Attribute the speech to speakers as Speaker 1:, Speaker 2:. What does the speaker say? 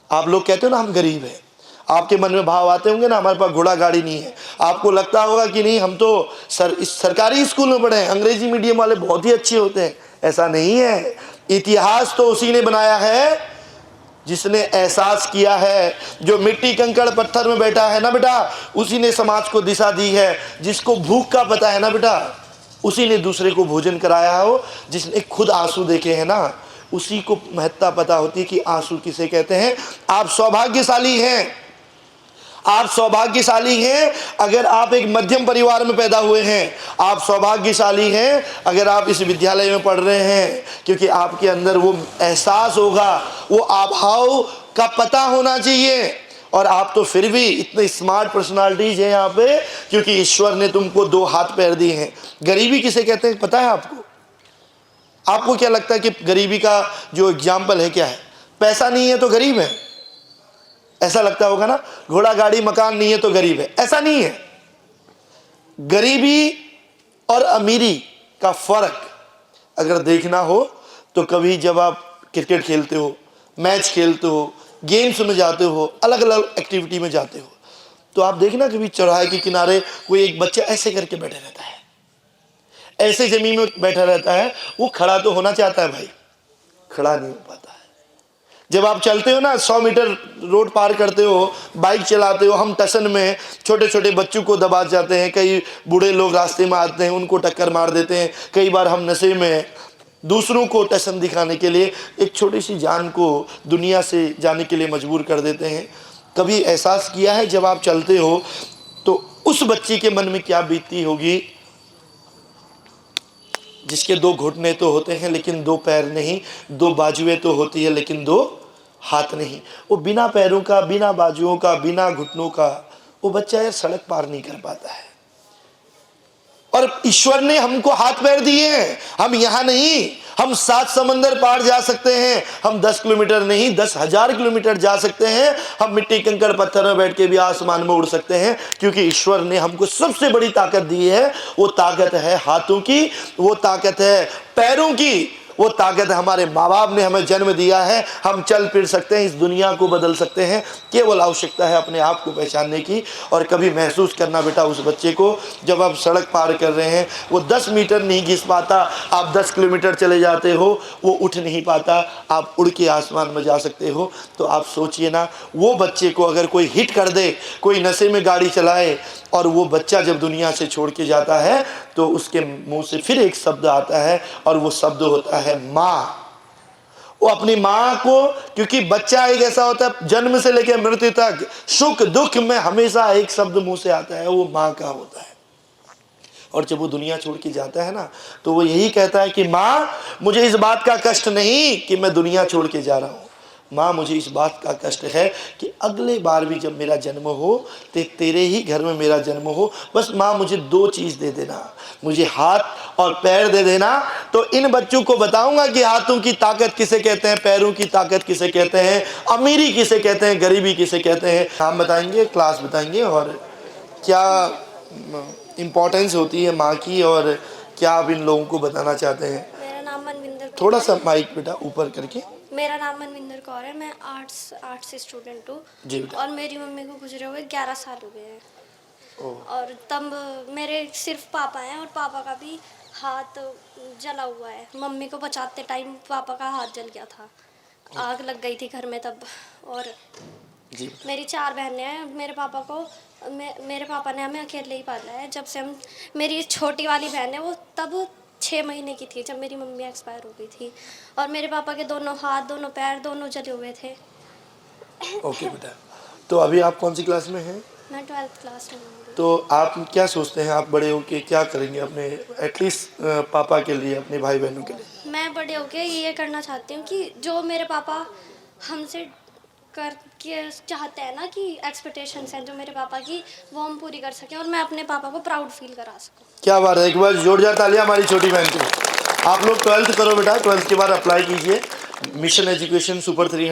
Speaker 1: आप लोग कहते हो ना हम गरीब हैं, आपके मन में भाव आते होंगे ना हमारे पास घोड़ा गाड़ी नहीं है। आपको लगता होगा कि नहीं हम तो सरकारी स्कूल में पढ़े हैं, अंग्रेजी मीडियम वाले बहुत ही अच्छे होते हैं। ऐसा नहीं है। इतिहास तो उसी ने बनाया है जिसने एहसास किया है। जो मिट्टी कंकड़ पत्थर में बैठा है ना बेटा, उसी ने समाज को दिशा दी है। जिसको भूख का पता है ना बेटा, उसी ने दूसरे को भोजन कराया हो। जिसने खुद आंसू देखे हैं ना, उसी को महत्ता पता होती है कि आंसू किसे कहते हैं। आप सौभाग्यशाली हैं, आप सौभाग्यशाली हैं अगर आप एक मध्यम परिवार में पैदा हुए हैं। आप सौभाग्यशाली हैं अगर आप इस विद्यालय में पढ़ रहे हैं, क्योंकि आपके अंदर वो एहसास होगा, वो आभाव का पता होना चाहिए। और आप तो फिर भी इतने स्मार्ट पर्सनालिटीज हैं यहाँ पे, क्योंकि ईश्वर ने तुमको 2 हाथ पैर दिए हैं। गरीबी किसे कहते हैं पता है आपको? आपको क्या लगता है कि गरीबी का जो एग्जाम्पल है क्या है? पैसा नहीं है तो गरीब है, ऐसा लगता होगा ना। घोड़ा गाड़ी मकान नहीं है तो गरीब है, ऐसा नहीं है। गरीबी और अमीरी का फर्क अगर देखना हो तो कभी जब आप क्रिकेट खेलते हो, मैच खेलते हो, गेम्स में जाते हो, अलग अलग एक्टिविटी में जाते हो, तो आप देखना कभी चौराहे के किनारे कोई एक बच्चा ऐसे करके बैठा रहता है, ऐसे जमीन में बैठा रहता है। वो खड़ा तो होना चाहता है भाई, खड़ा नहीं हो पाता है। जब आप चलते हो ना 100 मीटर रोड पार करते हो, बाइक चलाते हो, हम टशन में छोटे छोटे बच्चों को दबा जाते हैं। कई बूढ़े लोग रास्ते में आते हैं, उनको टक्कर मार देते हैं। कई बार हम नशे में दूसरों को टशन दिखाने के लिए एक छोटी सी जान को दुनिया से जाने के लिए मजबूर कर देते हैं। कभी एहसास किया है जब आप चलते हो तो उस बच्चे के मन में क्या बीतती होगी जिसके 2 घुटने तो होते हैं लेकिन 2 पैर नहीं, 2 बाजुएं तो होती है लेकिन 2 हाथ नहीं। वो बिना पैरों का, बिना बाजुओं का, बिना घुटनों का वो बच्चा यार सड़क पार नहीं कर पाता है। और ईश्वर ने हमको हाथ पैर दिए हैं। हम यहाँ नहीं, हम 7 समंदर पार जा सकते हैं। हम 10 किलोमीटर नहीं 10,000 किलोमीटर जा सकते हैं। हम मिट्टी कंकड़ पत्थर में बैठ के भी आसमान में उड़ सकते हैं, क्योंकि ईश्वर ने हमको सबसे बड़ी ताकत दी है। वो ताकत है हाथों की, वो ताकत है पैरों की, वो ताकत हमारे माँ बाप ने हमें जन्म दिया है। हम चल फिर सकते हैं, इस दुनिया को बदल सकते हैं। केवल आवश्यकता है अपने आप को पहचानने की और कभी महसूस करना बेटा उस बच्चे को जब आप सड़क पार कर रहे हैं। वो 10 मीटर नहीं घिस पाता, आप 10 किलोमीटर चले जाते हो। वो उठ नहीं पाता, आप उड़ के आसमान में जा सकते हो। तो आप सोचिए ना, वो बच्चे को अगर कोई हिट कर दे, कोई नशे में गाड़ी चलाए, और वो बच्चा जब दुनिया से छोड़ के जाता है तो उसके मुंह से फिर एक शब्द आता है और वो शब्द होता है माँ। वो अपनी माँ को, क्योंकि बच्चा एक ऐसा होता है जन्म से लेकर मृत्यु तक सुख दुख में हमेशा एक शब्द मुंह से आता है, वो माँ का होता है। और जब वो दुनिया छोड़ के जाता है ना तो वो यही कहता है कि माँ मुझे इस बात का कष्ट नहीं कि मैं दुनिया छोड़ के जा रहा हूँ। माँ मुझे इस बात का कष्ट है कि अगले बार भी जब मेरा जन्म हो तो तेरे ही घर में मेरा जन्म हो। बस माँ मुझे 2 चीज़ दे देना, मुझे हाथ और पैर दे देना। तो इन बच्चों को बताऊंगा कि हाथों की ताकत किसे कहते हैं, पैरों की ताकत किसे कहते हैं, अमीरी किसे कहते हैं, गरीबी किसे कहते हैं। नाम बताएंगे, क्लास बताएंगे और क्या इम्पोर्टेंस होती है माँ की, और क्या आप इन लोगों को बताना चाहते हैं।
Speaker 2: मेरा नाम मनविंदर कौर
Speaker 1: थोड़ा
Speaker 2: है।
Speaker 1: सा माइक बेटा ऊपर करके।
Speaker 2: मेरा नाम मनविंदर कौर है। मैं आर्ट्स स्टूडेंट
Speaker 1: जी
Speaker 2: हूँ
Speaker 1: बेटा।
Speaker 2: और मेरी मम्मी को गुजरे हुए 11 साल हो गए हैं।
Speaker 1: ओह।
Speaker 2: और तब मेरे सिर्फ पापा हैं और पापा का भी हाथ जला हुआ है। मम्मी को बचाते टाइम पापा का हाथ जल गया था, आग लग गई थी घर में तब। और
Speaker 1: जी।
Speaker 2: मेरी 4 बहनें हैं। मेरे पापा ने हमें अकेले ही पाला है। जब से हम, मेरी छोटी वाली बहन है वो तब 6 महीने की थी जब मेरी मम्मी एक्सपायर हो गई थी। और मेरे पापा के दोनों हाथ, दोनों पैर, दोनों जले हुए थे।
Speaker 1: ओके बेटा, तो अभी आप कौन सी क्लास में हैं?
Speaker 2: मैं 12th क्लास में हूँ।
Speaker 1: तो आप क्या सोचते हैं आप बड़े होके क्या करेंगे अपने एटलीस्ट पापा के लिए, अपने भाई बहनों के लिए?
Speaker 2: मैं बड़े होके ये करना चाहती हूँ कि जो मेरे पापा हमसे कर के चाहते हैं ना, कि एक्सपेक्टेशंस हैं जो मेरे पापा की, वो हम पूरी कर सकें और मैं अपने पापा को प्राउड फील करा सकूँ।
Speaker 1: क्या बात है, एक बार जोरदार तालियां हमारी छोटी बहन को। आप लोग 12th करो बेटा, 12th के बाद अप्लाई कीजिए मिशन एजुकेशन सुपर 300